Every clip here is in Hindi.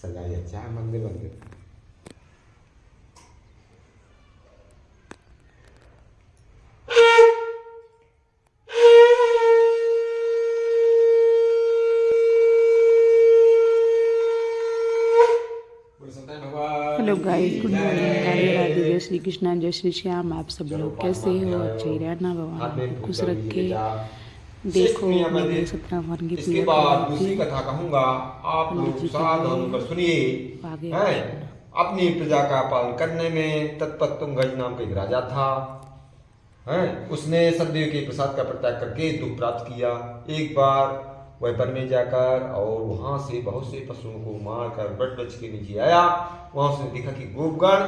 सजाई अच्छा है मंदिर मंदिर। Hello guys, good morning, Radhe Radhe, जय श्री कृष्णा, जय श्री श्याम। आप सब लोग कैसे हो? अच्छे ही रहना, भगवान आपको खुश रखे। देखो मैंने सत्यनारायण की इसके पूजा बाद करवाई दूसरी थी कथा कहूंगा, आप पंडित लोग जी के सावधान लिए। होकर सुनिए। आगे हैं, सुनना। अपनी प्रजा का पालन करने में तत्पर तुंगज नाम का एक राजा था। हैं, उसने सतदेव के प्रसाद का परित्याग करके दुख प्राप्त किया। एक बार वह वन में जाकर और वहां से बहुत से पशुओं को मारकर वट वृक्ष के नीचे आया। वहां उसने देखा कि गोपगण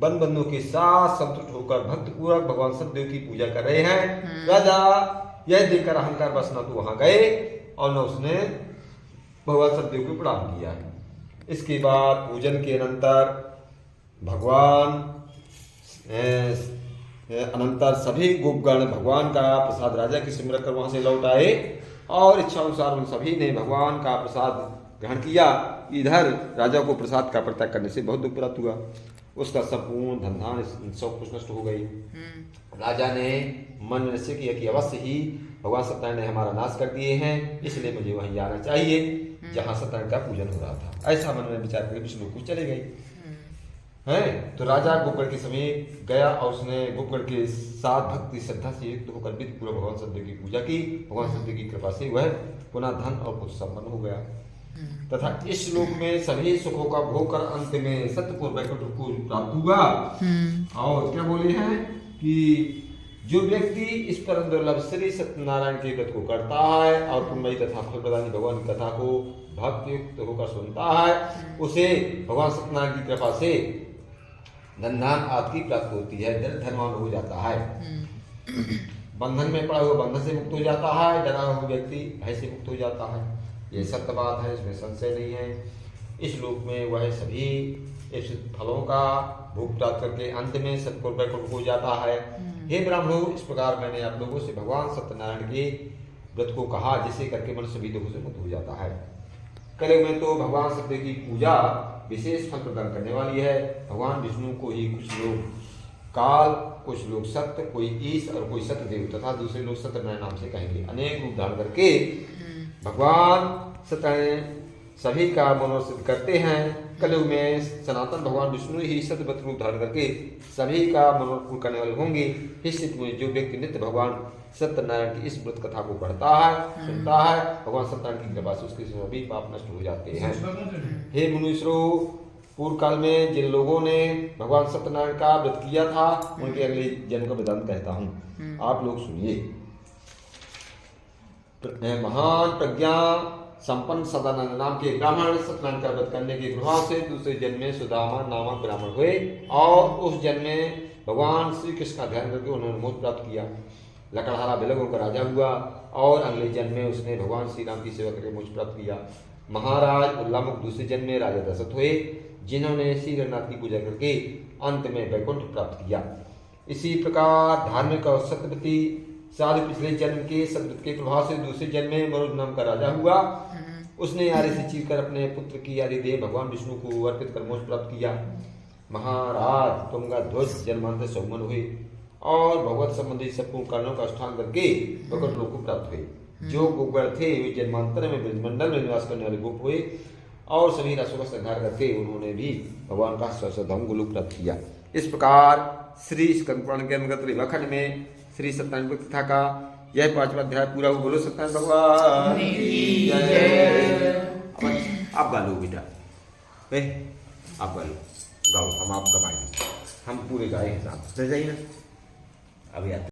वन बंधुओं के साथ संतुष्ट होकर भक्तिपूर्वक भगवान सतदेव की पूजा कर रहे हैं। राजा यह देखकर अहंकार बस न तो वहां गए और न उसने भगवान सतदेव को प्रणाम किया। इसके बाद पूजन के अनंतर सभी गोपगण भगवान का प्रसाद राजा की सिमरन कर वहां से लौट आए और इच्छा अनुसार उन सभी ने भगवान का प्रसाद ग्रहण किया। इधर राजा को प्रसाद का परित्याग करने से बहुत दुख प्राप्त हुआ। उसका संपूर्ण धन सब कुछ नष्ट हो गई। राजा ने मन में निश्चय किया कि अवश्य ही भगवान सत्यनारायण ने हमारा नाश कर दिए हैं, इसलिए मुझे वहीं जाना चाहिए जहां सत्यनारायण का पूजन हो रहा था। ऐसा मन में विचार करके विष्णु को चले गए हैं। तो राजा गोपगढ़ के समीप गया और उसने गोपगढ़ के साथ भक्ति श्रद्धा से युक्त होकर विधि पूर्वक भगवान सत्यदेव की पूजा की। भगवान सत्यदेव की कृपा से वह पुनः धन और पुत्र संपन्न हो गया तथा इस श्लोक में सभी सुखों का भोग कर अंत में सत्यपुर वैकुंठ को प्राप्त हुआ। और क्या बोले हैं कि जो व्यक्ति इस परम दुर्लभ श्री सत्यनारायण के व्रत को करता है और पुण्यमयी तथा फल प्रदानी भगवान की कथा को भक्ति युक्त होकर सुनता है, उसे भगवान सत्यनारायण की कृपा से धन आदि की प्राप्ति होती है। धनवान हो जाता है, बंधन में पड़ा हुआ बंधन से मुक्त हो जाता है, डरा हुआ व्यक्ति भय से मुक्त हो जाता है। ये सत्य बात है, इसमें संशय नहीं है। इस लोक में वह सभी इस फलों का भोग प्राप्त करके अंत में सतपुर वैकुंठ हो जाता है। हे ब्राह्मणों, इस प्रकार मैंने आप लोगों से भगवान सत्यनारायण के व्रत को कहा, जिसे करके मनुष्य सभी दुखों से मुक्त हो जाता है। कलयुग में तो भगवान सत्य की पूजा विशेष फल प्रदान करने वाली है। भगवान विष्णु को ही कुछ लोग काल, कुछ लोग सत्य, कोई ईश और कोई सत्यदेव तथा दूसरे लोग सत्यनारायण नाम से कहेंगे। अनेक रूप धारण करके भगवान सत्यनारायण सभी का मनोरथ सिद्ध करते हैं। कलयुग में सनातन भगवान विष्णु ही सत्यवत रूप धारण करके सभी का मनोरथ पूर्ण करने वाले होंगे। इस स्थिति में जो व्यक्ति नित्य भगवान सत्यनारायण की इस व्रत कथा को पढ़ता है, सुनता है, भगवान सत्यनारायण की कृपा से उसके सभी पाप नष्ट हो जाते हैं। हे मुनीश्वरों, पूर्व काल में जिन लोगों ने भगवान सत्यनारायण का व्रत किया था, उनके अगले जन्म का वृतांत कहता हूँ, आप लोग सुनिए। महान प्रज्ञा संपन्न सदानंद नाम के ब्राह्मण सत्यनारायण का व्रत करने के प्रभाव से दूसरे जन्म में सुदामा नामक ब्राह्मण हुए और उस जन्म में भगवान श्री कृष्ण का ध्यान करके उन्होंने मोक्ष प्राप्त किया। लकड़हारा बिलगों का राजा हुआ और अगले जन्म में उसने भगवान श्री राम की सेवा करके मोक्ष प्राप्त किया। महाराज उल्लामुख दूसरे जन्म में राजा दशरथ हुए, जिन्होंने श्री रघुनाथ की पूजा करके अंत में वैकुंठ प्राप्त किया। इसी प्रकार धार्मिक और सत्यवती साधु पिछले जन्म के सद्वृत्त के प्रभाव से दूसरे जन्म में मरुद नाम का राजा हुआ। उसने आरे से चीरकर अपने पुत्र की आदि देह भगवान विष्णु को अर्पित कर मोक्ष प्राप्त किया। महाराज तुंगध्वज जन्मांतर सौमन हुए और भगवत संबंधी संपूर्ण कारणों का अनुष्ठान करके भगवत लोक को प्राप्त हुए। जो गोपगण थे वे जन्मांतर में ब्रजमंडल में निवास करने वाले गोप हुए और सभी रासों का संहार करके उन्होंने भी भगवान का स्वधाम गोलोक प्राप्त किया। इस प्रकार श्री स्कंद पुराण के अंतर्गत रेवाखंड में श्री सत्यनारायण कथा का यह 5वां अध्याय पूरा हुआ। बोलो सत्यनारायण भगवान की जय। आप गा लो बेटा, आप गा लो, गाओ, हम आप गवाएंगे, हम पूरे गाए हैं साथ जाइए ना अभी आते।